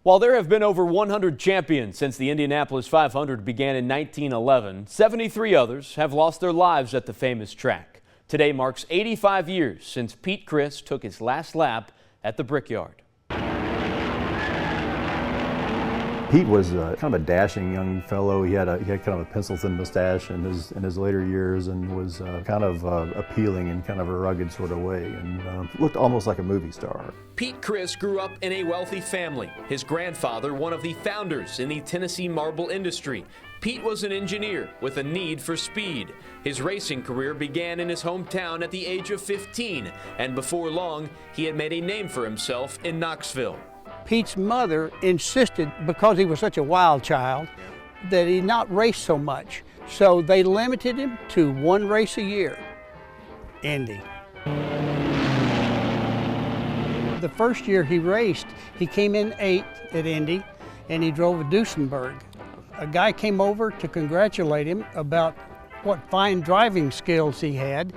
While there have been over 100 champions since the Indianapolis 500 began in 1911, 73 others have lost their lives at the famous track. Today marks 85 years since Pete Kreis took his last lap at the Brickyard. Pete was kind of a dashing young fellow. He had kind of a pencil-thin mustache in his later years, and was kind of appealing in kind of a rugged sort of way, and looked almost like a movie star. Pete Kreis grew up in a wealthy family. His grandfather, one of the founders in the Tennessee marble industry. Pete was an engineer with a need for speed. His racing career began in his hometown at the age of 15, and before long, he had made a name for himself in Knoxville. Pete's mother insisted, because he was such a wild child, that he not race so much. So they limited him to one race a year, Indy. The first year he raced, he came in 8th at Indy, and he drove a Duesenberg. A guy came over to congratulate him about what fine driving skills he had.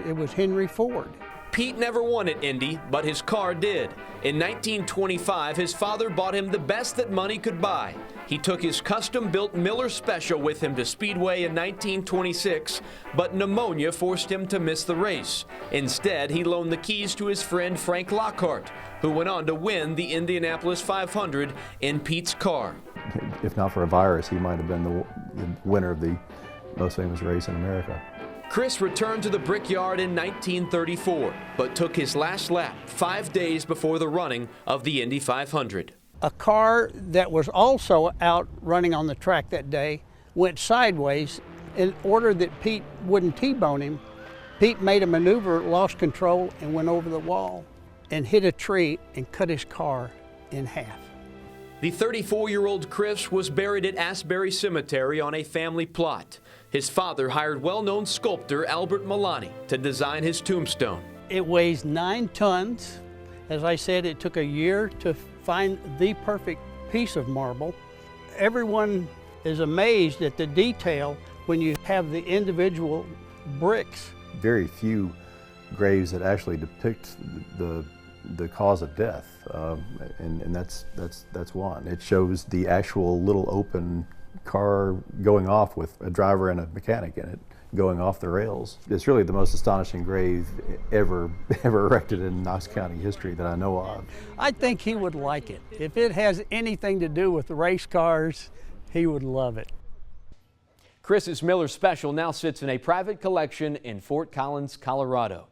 It was Henry Ford. Pete never won at Indy, but his car did. In 1925, his father bought him the best that money could buy. He took his custom-built Miller Special with him to Speedway in 1926, but pneumonia forced him to miss the race. Instead, he loaned the keys to his friend Frank Lockhart, who went on to win the Indianapolis 500 in Pete's car. If not for a virus, he might have been the winner of the most famous race in America. Kreis returned to the Brickyard in 1934, but took his last lap 5 days before the running of the Indy 500. A car that was also out running on the track that day went sideways. In order that Pete wouldn't T-bone him, Pete made a maneuver, lost control, and went over the wall and hit a tree and cut his car in half. The 34-year-old Kreis was buried at Asbury Cemetery on a family plot. His father hired well-known sculptor Albert Milani to design his tombstone. It weighs 9 tons. As I said, it took a year to find the perfect piece of marble. Everyone is amazed at the detail when you have the individual bricks. Very few graves that actually depict the cause of death, and that's one. It shows the actual little open car going off with a driver and a mechanic in it, going off the rails. It's really the most astonishing grave ever erected in Knox County history that I know of. I think he would like it. If it has anything to do with race cars, he would love it. Kreis's Miller Special now sits in a private collection in Fort Collins, Colorado.